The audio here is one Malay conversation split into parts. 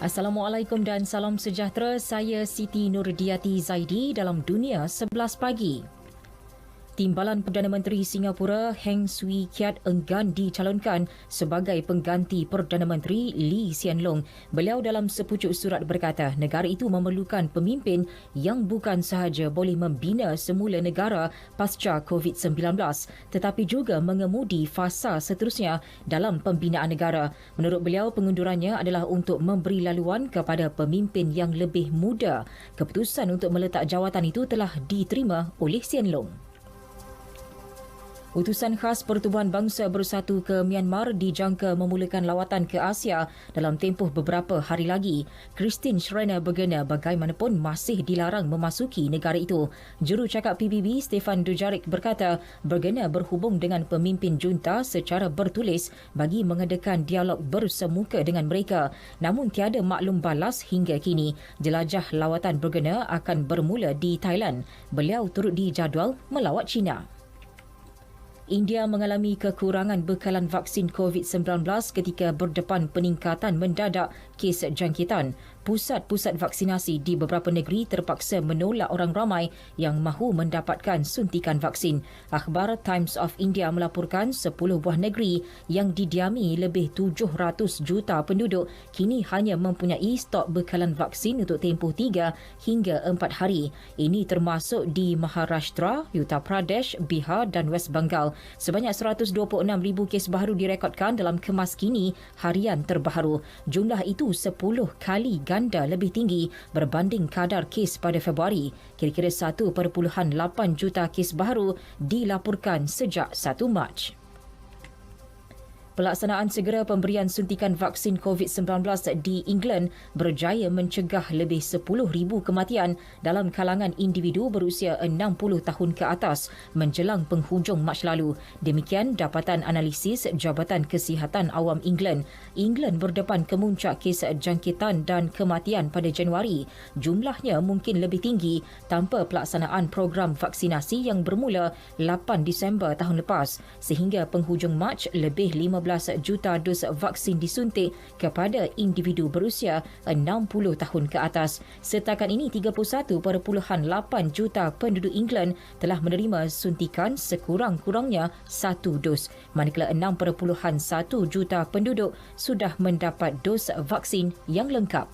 Assalamualaikum dan salam sejahtera. Saya Siti Nurdiati Zaidi dalam Dunia 11 Pagi. Timbalan Perdana Menteri Singapura Heng Swee Keat enggan dicalonkan sebagai pengganti Perdana Menteri Lee Hsien Loong. Beliau dalam sepucuk surat berkata negara itu memerlukan pemimpin yang bukan sahaja boleh membina semula negara pasca COVID-19 tetapi juga mengemudi fasa seterusnya dalam pembinaan negara. Menurut beliau, pengundurannya adalah untuk memberi laluan kepada pemimpin yang lebih muda. Keputusan untuk meletak jawatan itu telah diterima oleh Hsien Loong. Utusan khas Pertubuhan Bangsa Bersatu ke Myanmar dijangka memulakan lawatan ke Asia dalam tempoh beberapa hari lagi. Christine Schreiner bergena bagaimanapun masih dilarang memasuki negara itu. Jurucakap PBB Stefan Dujarric berkata bergena berhubung dengan pemimpin junta secara bertulis bagi mengadakan dialog bersemuka dengan mereka. Namun tiada maklum balas hingga kini. Jelajah lawatan bergena akan bermula di Thailand. Beliau turut dijadual melawat China. India mengalami kekurangan bekalan vaksin COVID-19 ketika berdepan peningkatan mendadak kes jangkitan. Pusat-pusat vaksinasi di beberapa negeri terpaksa menolak orang ramai yang mahu mendapatkan suntikan vaksin. Akhbar Times of India melaporkan 10 buah negeri yang didiami lebih 700 juta penduduk kini hanya mempunyai stok bekalan vaksin untuk tempoh 3 hingga 4 hari. Ini termasuk di Maharashtra, Uttar Pradesh, Bihar dan West Bengal. Sebanyak 126,000 kes baru direkodkan dalam kemas kini harian terbaru. Jumlah itu 10 kali ganda lebih tinggi berbanding kadar kes pada Februari. Kira-kira 1.8 juta kes baru dilaporkan sejak 1 Mac. Pelaksanaan segera pemberian suntikan vaksin COVID-19 di England berjaya mencegah lebih 10,000 kematian dalam kalangan individu berusia 60 tahun ke atas menjelang penghujung Mac lalu. Demikian dapatan analisis Jabatan Kesihatan Awam England. England berdepan kemuncak kes jangkitan dan kematian pada Januari. Jumlahnya mungkin lebih tinggi tanpa pelaksanaan program vaksinasi yang bermula 8 Disember tahun lepas. Sehingga penghujung Mac, lebih 15 juta dos vaksin disuntik kepada individu berusia 60 tahun ke atas. Setakat ini 31.8 juta penduduk England telah menerima suntikan sekurang-kurangnya 1 dos, manakala 6.1 juta penduduk sudah mendapat dos vaksin yang lengkap.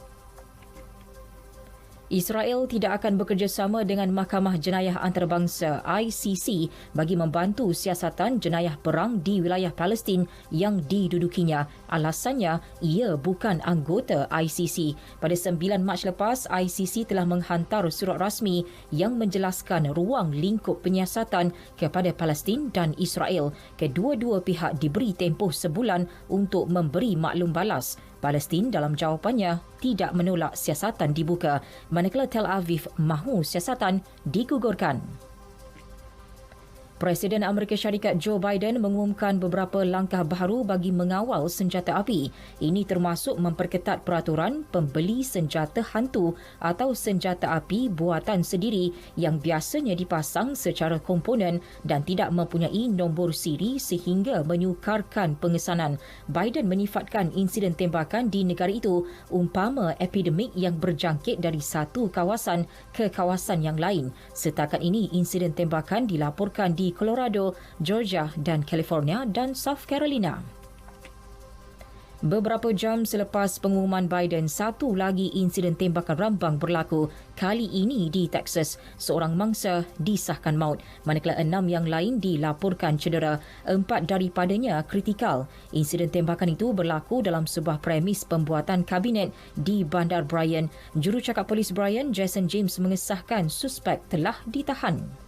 Israel tidak akan bekerjasama dengan Mahkamah Jenayah Antarabangsa ICC bagi membantu siasatan jenayah perang di wilayah Palestin yang didudukinya. Alasannya, ia bukan anggota ICC. Pada 9 Mac lepas, ICC telah menghantar surat rasmi yang menjelaskan ruang lingkup penyiasatan kepada Palestin dan Israel. Kedua-dua pihak diberi tempoh sebulan untuk memberi maklum balas. Palestin dalam jawapannya tidak menolak siasatan dibuka, manakala Tel Aviv mahu siasatan digugurkan. Presiden Amerika Syarikat Joe Biden mengumumkan beberapa langkah baru bagi mengawal senjata api. Ini termasuk memperketat peraturan pembeli senjata hantu atau senjata api buatan sendiri yang biasanya dipasang secara komponen dan tidak mempunyai nombor siri sehingga menyukarkan pengesanan. Biden menyifatkan insiden tembakan di negara itu umpama epidemik yang berjangkit dari satu kawasan ke kawasan yang lain. Setakat ini, insiden tembakan dilaporkan di Colorado, Georgia dan California dan South Carolina. Beberapa jam selepas pengumuman Biden, satu lagi insiden tembakan rambang berlaku. Kali ini di Texas, seorang mangsa disahkan maut, manakala 6 yang lain dilaporkan cedera. 4 daripadanya kritikal. Insiden tembakan itu berlaku dalam sebuah premis pembuatan kabinet di Bandar Bryan. Jurucakap Polis Bryan, Jason James, mengesahkan suspek telah ditahan.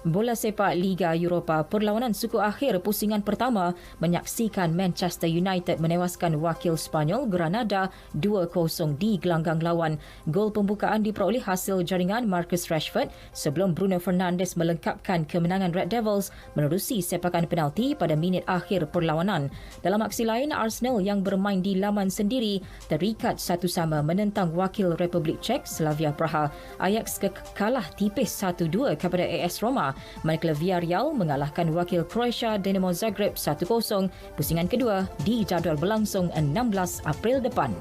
Bola sepak Liga Eropah, perlawanan suku akhir pusingan pertama menyaksikan Manchester United menewaskan wakil Spanyol Granada 2-0 di gelanggang lawan. Gol pembukaan diperoleh hasil jaringan Marcus Rashford sebelum Bruno Fernandes melengkapkan kemenangan Red Devils menerusi sepakan penalti pada minit akhir perlawanan. Dalam aksi lain, Arsenal yang bermain di laman sendiri terikat 1-1 menentang wakil Republik Czech Slavia Praha. Ajax kalah tipis 1-2 kepada AS Roma Benfica, manakala Villarreal mengalahkan wakil Croatia Dinamo Zagreb 1-0. Pusingan kedua dijadual berlangsung 16 April depan.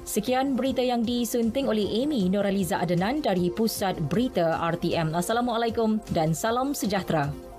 Sekian berita yang disunting oleh Amy Noraliza Adenan dari Pusat Berita RTM. Assalamualaikum dan salam sejahtera.